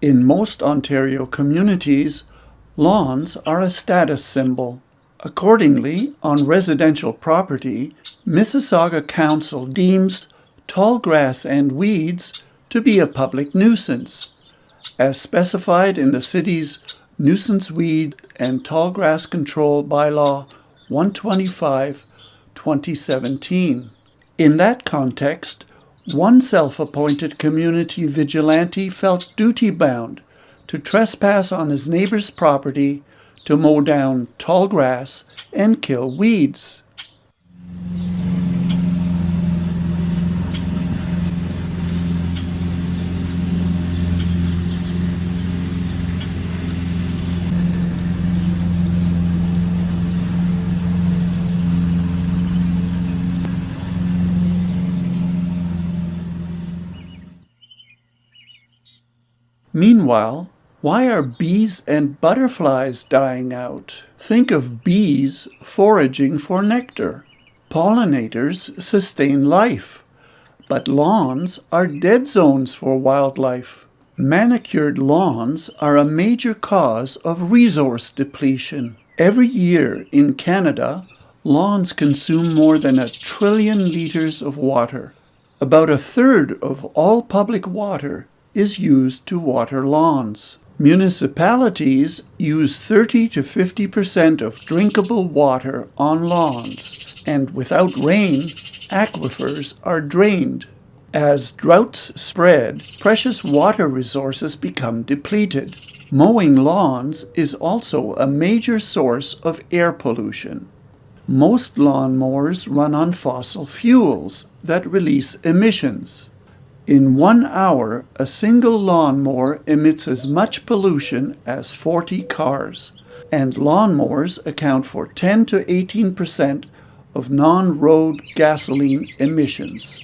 In most Ontario communities, lawns are a status symbol. Accordingly, on residential property, Mississauga Council deems tall grass and weeds to be a public nuisance, as specified in the city's Nuisance Weed and Tall Grass Control Bylaw 125/2017. In that context, one self-appointed community vigilante felt duty-bound to trespass on his neighbor's property to mow down tall grass and kill weeds. Meanwhile, why are bees and butterflies dying out? Think of bees foraging for nectar. Pollinators sustain life, but lawns are dead zones for wildlife. Manicured lawns are a major cause of resource depletion. Every year in Canada, lawns consume more than 1 trillion liters of water. About a third of all public water is used to water lawns. Municipalities use 30 to 50% of drinkable water on lawns, and without rain, aquifers are drained. As droughts spread, precious water resources become depleted. Mowing lawns is also a major source of air pollution. Most lawn mowers run on fossil fuels that release emissions. In 1 hour, a single lawnmower emits as much pollution as 40 cars, and lawnmowers account for 10 to 18% of non-road gasoline emissions.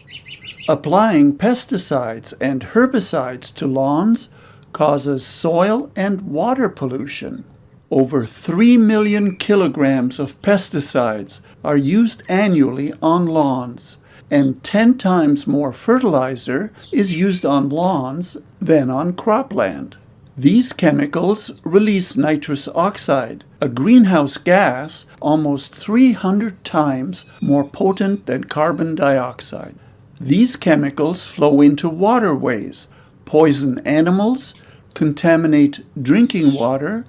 Applying pesticides and herbicides to lawns causes soil and water pollution. Over 3 million kilograms of pesticides are used annually on lawns, and 10 times more fertilizer is used on lawns than on cropland. These chemicals release nitrous oxide, a greenhouse gas almost 300 times more potent than carbon dioxide. These chemicals flow into waterways, poison animals, contaminate drinking water,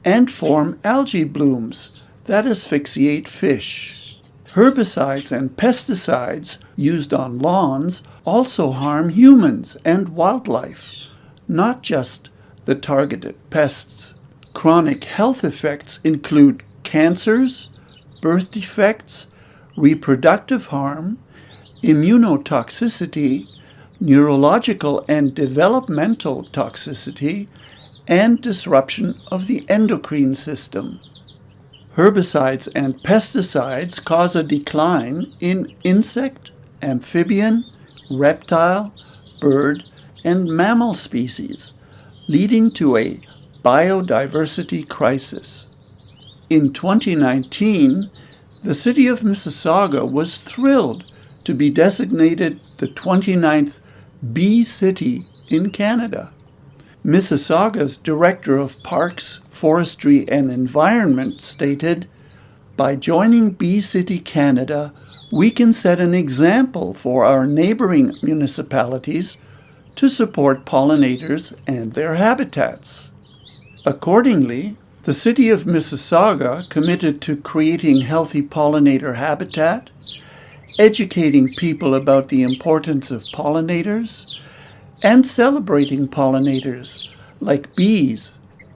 and form algae blooms that asphyxiate fish. Herbicides and pesticides used on lawns also harm humans and wildlife, not just the targeted pests. Chronic health effects include cancers, birth defects, reproductive harm, immunotoxicity, neurological and developmental toxicity, and disruption of the endocrine system. Herbicides and pesticides cause a decline in insect, amphibian, reptile, bird, and mammal species, leading to a biodiversity crisis. In 2019, the city of Mississauga was thrilled to be designated the 29th Bee City in Canada. Mississauga's Director of Parks, Forestry and Environment stated, "By joining Bee City Canada, we can set an example for our neighboring municipalities to support pollinators and their habitats." Accordingly, the City of Mississauga committed to creating healthy pollinator habitat, educating people about the importance of pollinators, and celebrating pollinators like bees,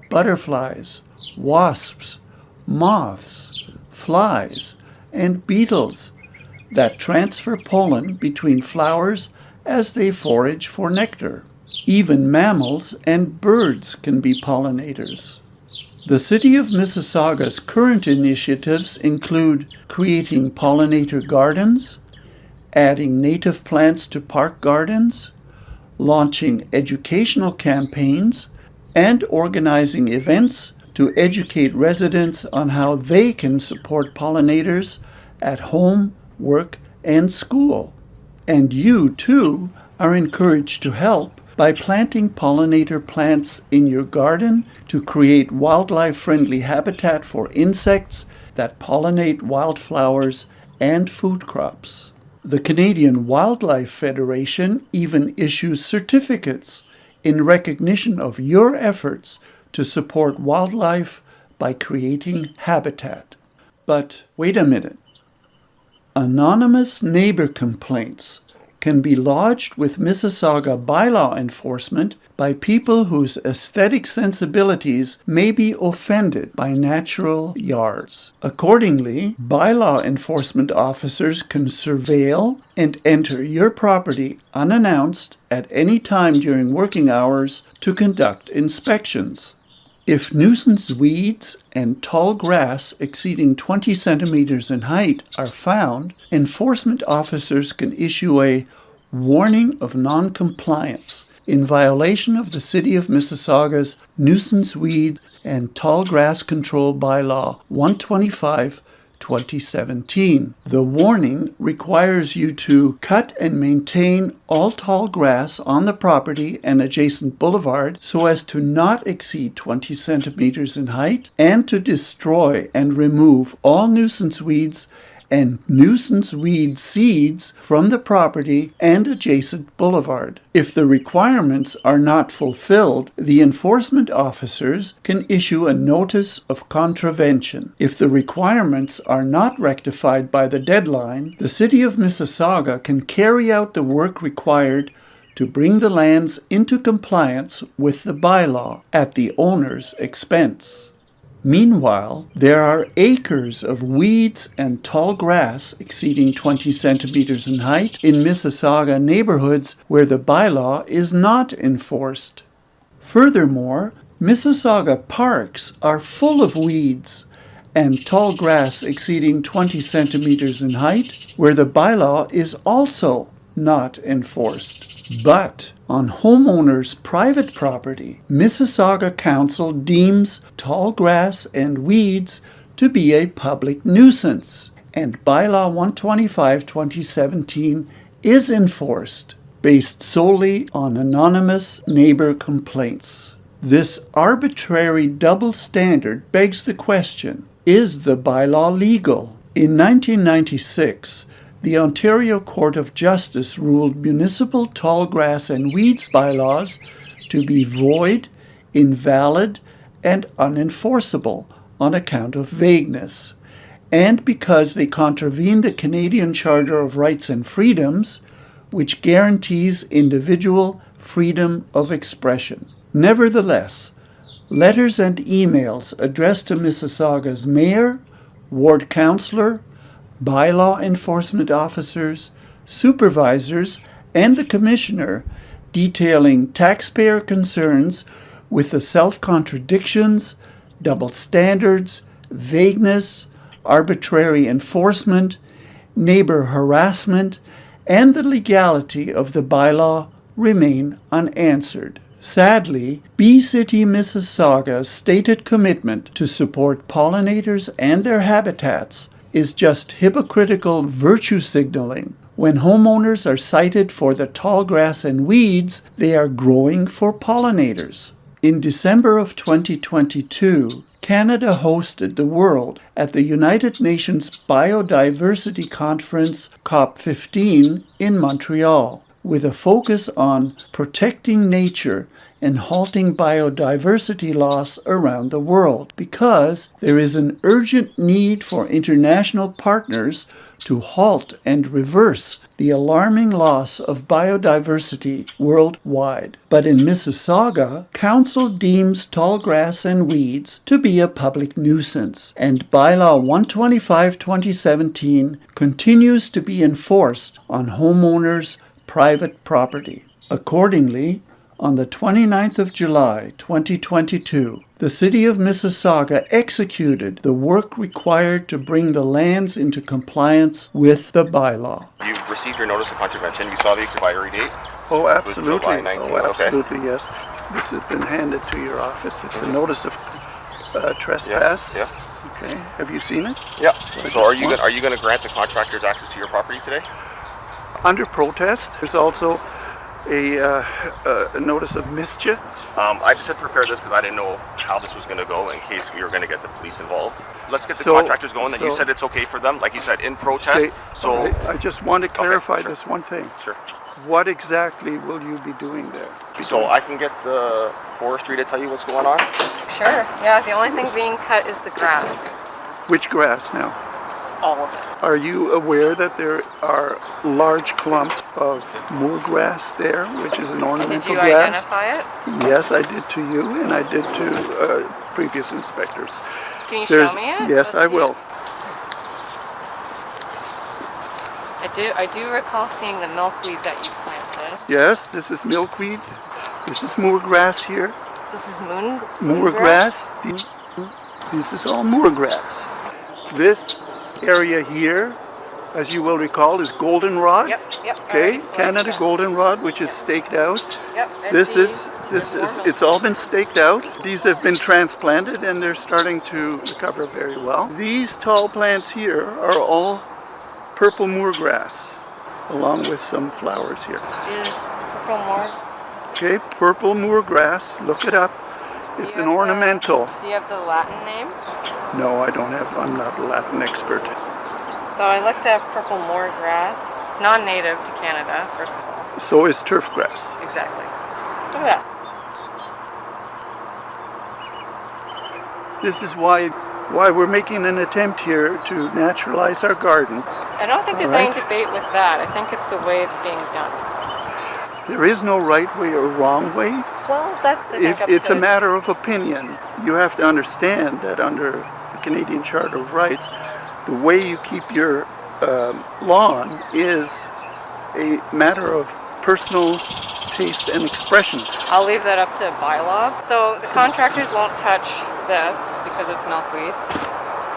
butterflies, wasps, moths, flies, and beetles that transfer pollen between flowers as they forage for nectar. Even mammals and birds can be pollinators. The City of Mississauga's current initiatives include creating pollinator gardens, adding native plants to park gardens, launching educational campaigns, and organizing events to educate residents on how they can support pollinators at home, work, and school. And you, too, are encouraged to help by planting pollinator plants in your garden to create wildlife-friendly habitat for insects that pollinate wildflowers and food crops. The Canadian Wildlife Federation even issues certificates in recognition of your efforts to support wildlife by creating habitat. But wait a minute. Anonymous neighbor complaints can be lodged with Mississauga bylaw enforcement by people whose aesthetic sensibilities may be offended by natural yards. Accordingly, bylaw enforcement officers can surveil and enter your property unannounced at any time during working hours to conduct inspections. If nuisance weeds and tall grass exceeding 20 centimeters in height are found, enforcement officers can issue a warning of non-compliance in violation of the City of Mississauga's Nuisance Weed and Tall Grass Control Bylaw 125/2017. The warning requires you to cut and maintain all tall grass on the property and adjacent boulevard so as to not exceed 20 centimeters in height, and to destroy and remove all nuisance weeds and nuisance weed seeds from the property and adjacent boulevard. If the requirements are not fulfilled, the enforcement officers can issue a notice of contravention. If the requirements are not rectified by the deadline, the City of Mississauga can carry out the work required to bring the lands into compliance with the bylaw at the owner's expense. Meanwhile, there are acres of weeds and tall grass exceeding 20 centimeters in height in Mississauga neighborhoods where the bylaw is not enforced. Furthermore, Mississauga parks are full of weeds and tall grass exceeding 20 centimeters in height where the bylaw is also not enforced. But on homeowners' private property, Mississauga Council deems tall grass and weeds to be a public nuisance, and Bylaw 125/2017 is enforced based solely on anonymous neighbor complaints. This arbitrary double standard begs the question, is the bylaw legal? In 1996, the Ontario Court of Justice ruled municipal tall grass and weeds bylaws to be void, invalid, and unenforceable on account of vagueness, and because they contravene the Canadian Charter of Rights and Freedoms, which guarantees individual freedom of expression. Nevertheless, letters and emails addressed to Mississauga's mayor, ward councillor, bylaw enforcement officers, supervisors, and the commissioner detailing taxpayer concerns with the self-contradictions, double standards, vagueness, arbitrary enforcement, neighbor harassment, and the legality of the bylaw remain unanswered. Sadly, B-City Mississauga's stated commitment to support pollinators and their habitats is just hypocritical virtue signaling. When homeowners are cited for the tall grass and weeds, they are growing for pollinators. In December of 2022, Canada hosted the world at the United Nations Biodiversity Conference COP15 in Montreal, with a focus on protecting nature and halting biodiversity loss around the world, because there is an urgent need for international partners to halt and reverse the alarming loss of biodiversity worldwide. But in Mississauga, Council deems tall grass and weeds to be a public nuisance, and Bylaw 125/2017 continues to be enforced on homeowners' private property. Accordingly, on the 29th of July, 2022, the City of Mississauga executed the work required to bring the lands into compliance with the bylaw. You've received your notice of contravention. You saw the expiry date? Oh, absolutely. July 19th. Oh, absolutely, okay. Yes. This has been handed to your office. It's a notice of trespass. Yes. Okay. Have you seen it? Yeah. So are you going to grant the contractors access to your property today? Under protest. There's also a notice of mischief? I just had to prepare this because I didn't know how this was going to go in case we were going to get the police involved. Let's get the contractors going. Then you said it's okay for them, like you said, in protest. Okay, So right. I just want to clarify sure. this one thing. Sure. What exactly will you be doing there? So I can get the forestry to tell you what's going on. Sure. Yeah, the only thing being cut is the grass. Which grass now? All of it. Are you aware that there are large clumps of moorgrass there, which is an ornamental Did you grass? identify it? Yes, I did to you, and I did to previous inspectors. Can you show me it? Yes, I will. I do recall seeing the milkweed that you planted. Yes, this is milkweed. This is moorgrass here. This is Moorgrass. This is all moorgrass. This area here, as you will recall, is goldenrod. Yep. Okay, Canada goldenrod, which is staked out. Yep. It's all been staked out. These have been transplanted and they're starting to recover very well. These tall plants here are all purple moorgrass, along with some flowers here. Is purple moor? Okay, purple moorgrass, look it up. It's an ornamental. Do you have the Latin name? No, I'm not a Latin expert. So I looked up purple moor grass. It's non-native to Canada, first of all. So is turf grass. Exactly. Look at that. This is why we're making an attempt here to naturalize our garden. I don't think there's any debate with that. I think it's the way it's being done. There is no right way or wrong way. Well, that's It's a matter of opinion. You have to understand that under the Canadian Charter of Rights, the way you keep your lawn is a matter of personal taste and expression. I'll leave that up to bylaw. So the contractors won't touch this because it's milkweed.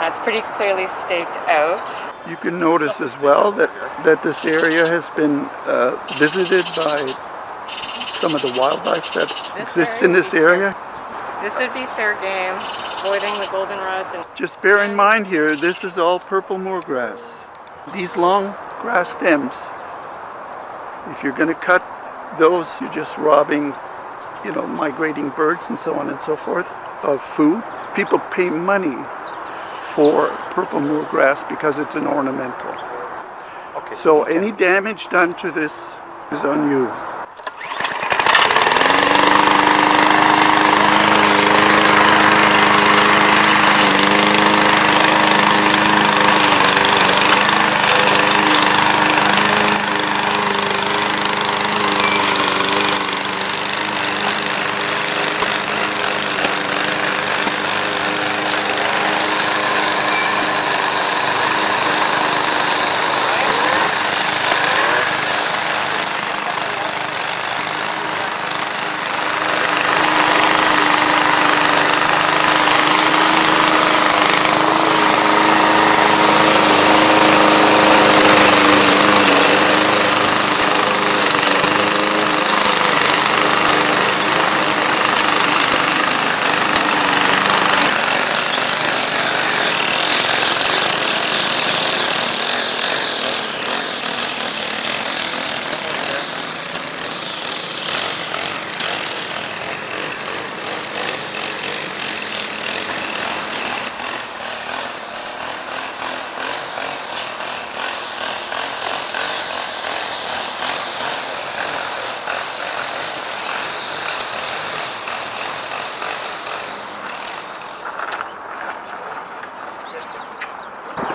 It's pretty clearly staked out. You can notice as well that this area has been visited by some of the wildlife that exists in this area. This would be fair game, avoiding the goldenrods. And just bear in mind here, this is all purple moorgrass. These long grass stems, if you're going to cut those, you're just robbing, migrating birds and so on and so forth of food. People pay money for purple moorgrass because it's an ornamental. Okay. So any damage done to this is on you.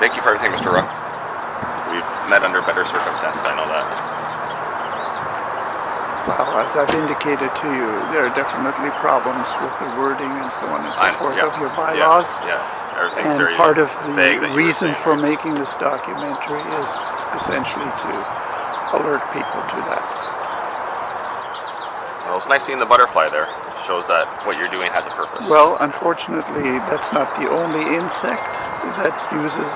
Thank you for everything, Mr. Ruck. We've met under better circumstances, I know that. Well, as I've indicated to you, there are definitely problems with the wording and so on and so forth of your bylaws. Yeah. Everything's And very part of vague the that you were reason saying. for making this documentary is essentially to alert people to that. Well, it's nice seeing the butterfly there. Shows that what you're doing has a purpose. Well, unfortunately, that's not the only insect that uses,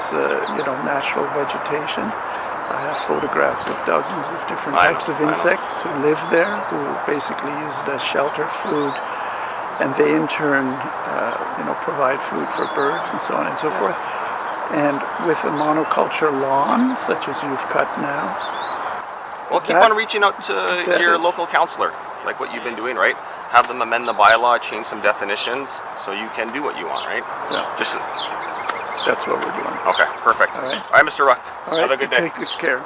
natural vegetation. I have photographs of dozens of different types of insects who live there, who basically use it as shelter, food, and they in turn, provide food for birds and so on and so forth. And with a monoculture lawn, such as you've cut now, Well, keep on reaching out to your local counselor, like what you've been doing, right? Have them amend the bylaw, change some definitions, so you can do what you want, right? Yeah. Just That's what we're doing. okay, perfect. All right. All right, Mr. Ruck. All right, Have a good day. take good care.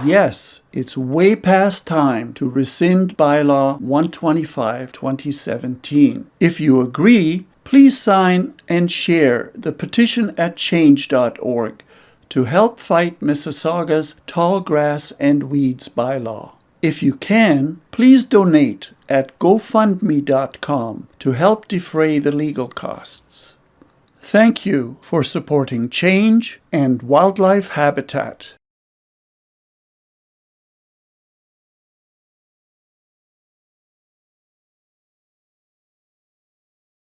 Yes, it's way past time to rescind Bylaw 125/2017. If you agree, please sign and share the petition at change.org to help fight Mississauga's tall grass and weeds bylaw. If you can, please donate at gofundme.com to help defray the legal costs. Thank you for supporting Change and Wildlife Habitat.